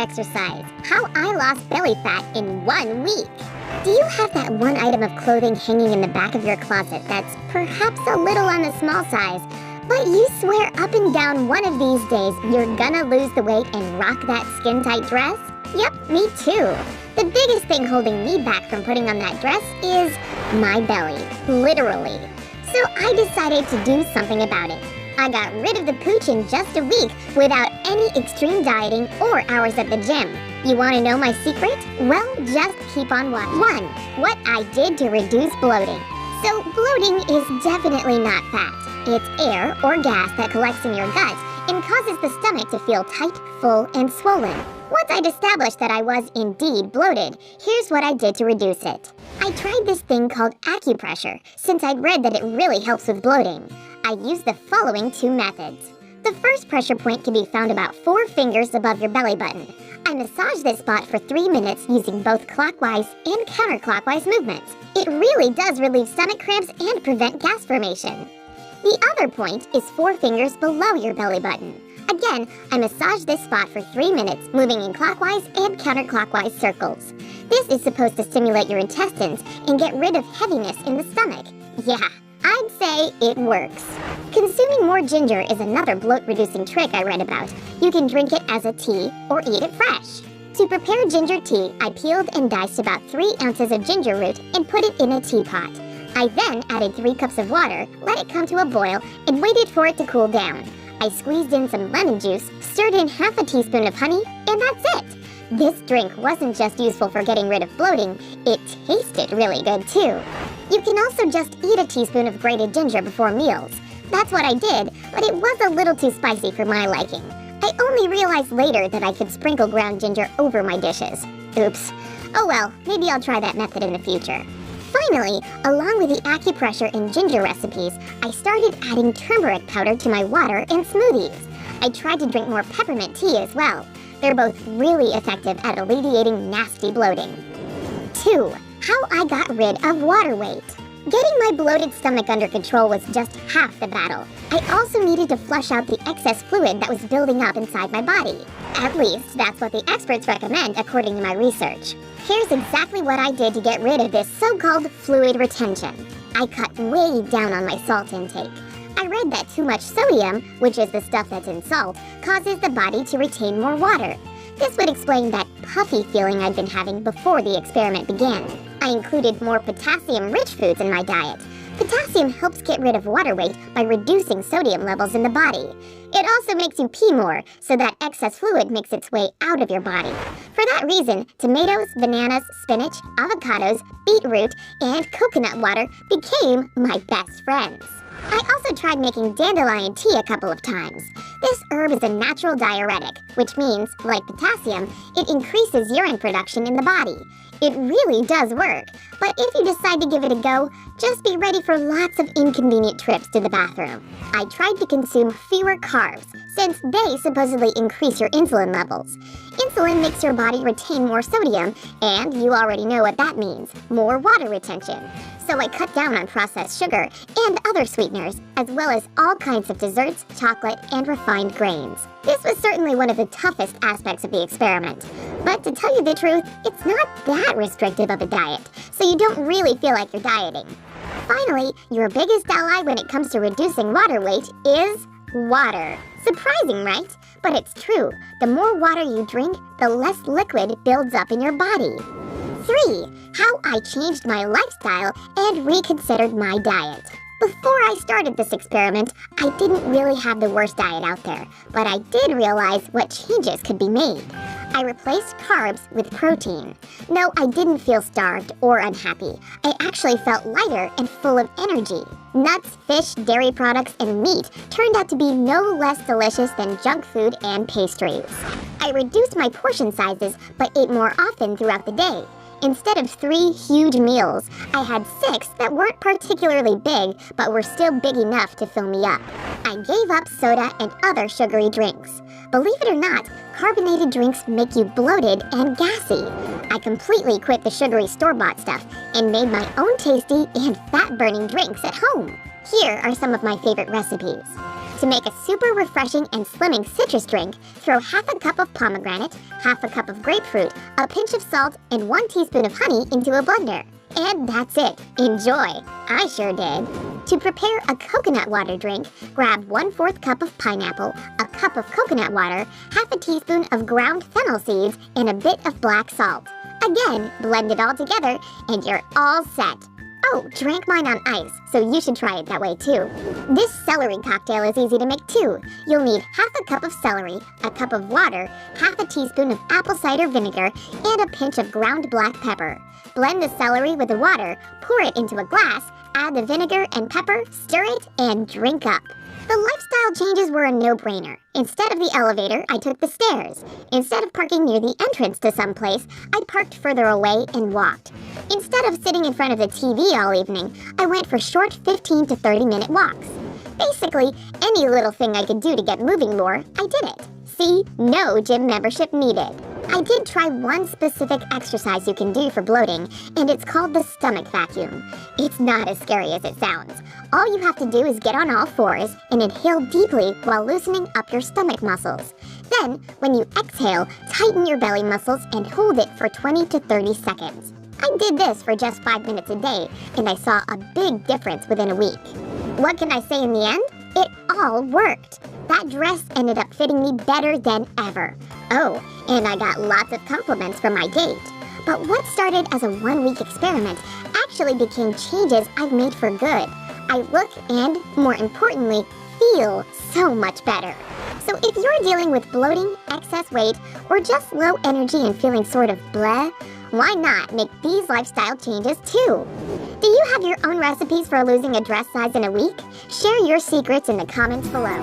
exercise, how I lost belly fat in 1 week. Do you have that one item of clothing hanging in the back of your closet that's perhaps a little on the small size, but you swear up and down one of these days you're gonna lose the weight and rock that skin-tight dress? Yep, me too. The biggest thing holding me back from putting on that dress is my belly, literally. So I decided to do something about it. I got rid of the pooch in just a week without any extreme dieting or hours at the gym. You want to know my secret? Well, just keep on watching. 1. What I did to reduce bloating. So bloating is definitely not fat. It's air or gas that collects in your gut and causes the stomach to feel tight, full, and swollen. Once I'd established that I was indeed bloated, here's what I did to reduce it. I tried this thing called Acupressure, since I'd read that it really helps with bloating. I used the following 2 methods. The first pressure point can be found about 4 fingers above your belly button. I massage this spot for 3 minutes using both clockwise and counterclockwise movements. It really does relieve stomach cramps and prevent gas formation. The other point is 4 fingers below your belly button. Again, I massage this spot for 3 minutes, moving in clockwise and counterclockwise circles. This is supposed to stimulate your intestines and get rid of heaviness in the stomach. Yeah, I'd say it works. Consuming more ginger is another bloat-reducing trick I read about. You can drink it as a tea or eat it fresh. To prepare ginger tea, I peeled and diced about 3 ounces of ginger root and put it in a teapot. I then added 3 cups of water, let it come to a boil, and waited for it to cool down. I squeezed in some lemon juice, stirred in half a teaspoon of honey, and that's it. This drink wasn't just useful for getting rid of bloating, it tasted really good too. You can also just eat a teaspoon of grated ginger before meals. That's what I did, but it was a little too spicy for my liking. I only realized later that I could sprinkle ground ginger over my dishes. Oops. Oh well, maybe I'll try that method in the future. Finally, along with the acupressure and ginger recipes, I started adding turmeric powder to my water and smoothies. I tried to drink more peppermint tea as well. They're both really effective at alleviating nasty bloating. 2. How I got rid of water weight. Getting my bloated stomach under control was just half the battle. I also needed to flush out the excess fluid that was building up inside my body. At least, that's what the experts recommend according to my research. Here's exactly what I did to get rid of this so-called fluid retention. I cut way down on my salt intake. I read that too much sodium, which is the stuff that's in salt, causes the body to retain more water. This would explain that puffy feeling I'd been having before the experiment began. I included more potassium-rich foods in my diet. Potassium helps get rid of water weight by reducing sodium levels in the body. It also makes you pee more, so that excess fluid makes its way out of your body. For that reason, tomatoes, bananas, spinach, avocados, beetroot, and coconut water became my best friends. I also tried making dandelion tea a couple of times. This herb is a natural diuretic, which means, like potassium, it increases urine production in the body. It really does work, but if you decide to give it a go, just be ready for lots of inconvenient trips to the bathroom. I tried to consume fewer carbs, since they supposedly increase your insulin levels. Insulin makes your body retain more sodium, and you already know what that means, more water retention. So I cut down on processed sugar and other sweeteners, as well as all kinds of desserts, chocolate, and refined grains. This was certainly one of the toughest aspects of the experiment. But to tell you the truth, it's not that restrictive of a diet, so you don't really feel like you're dieting. Finally, your biggest ally when it comes to reducing water weight is water. Surprising, right? But it's true. The more water you drink, the less liquid builds up in your body. 3. How I changed my lifestyle and reconsidered my diet. Before I started this experiment, I didn't really have the worst diet out there, but I did realize what changes could be made. I replaced carbs with protein. No, I didn't feel starved or unhappy. I actually felt lighter and full of energy. Nuts, fish, dairy products, and meat turned out to be no less delicious than junk food and pastries. I reduced my portion sizes, but ate more often throughout the day. Instead of 3 huge meals, I had 6 that weren't particularly big, but were still big enough to fill me up. I gave up soda and other sugary drinks. Believe it or not, carbonated drinks make you bloated and gassy. I completely quit the sugary store-bought stuff and made my own tasty and fat-burning drinks at home. Here are some of my favorite recipes. To make a super refreshing and slimming citrus drink, throw half a cup of pomegranate, half a cup of grapefruit, a pinch of salt, and 1 teaspoon of honey into a blender. And that's it. Enjoy! I sure did. To prepare a coconut water drink, grab 1/4 cup of pineapple, a cup of coconut water, half a teaspoon of ground fennel seeds, and a bit of black salt. Again, blend it all together, and you're all set. Oh, drank mine on ice, so you should try it that way too. This celery cocktail is easy to make too. You'll need half a cup of celery, a cup of water, half a teaspoon of apple cider vinegar, and a pinch of ground black pepper. Blend the celery with the water, pour it into a glass, add the vinegar and pepper, stir it, and drink up. The lifestyle changes were a no-brainer. Instead of the elevator, I took the stairs. Instead of parking near the entrance to some place, I parked further away and walked. Instead of sitting in front of the TV all evening, I went for short 15 to 30-minute walks. Basically, any little thing I could do to get moving more, I did it. See, no gym membership needed. I did try one specific exercise you can do for bloating, and it's called the stomach vacuum. It's not as scary as it sounds. All you have to do is get on all fours and inhale deeply while loosening up your stomach muscles. Then, when you exhale, tighten your belly muscles and hold it for 20 to 30 seconds. I did this for just 5 minutes a day, and I saw a big difference within a week. What can I say in the end? It all worked. That dress ended up fitting me better than ever. Oh, and I got lots of compliments from my date. But what started as a 1-week experiment actually became changes I've made for good. I look and, more importantly, feel so much better. So if you're dealing with bloating, excess weight, or just low energy and feeling sort of bleh, why not make these lifestyle changes too? Do you have your own recipes for losing a dress size in a week? Share your secrets in the comments below.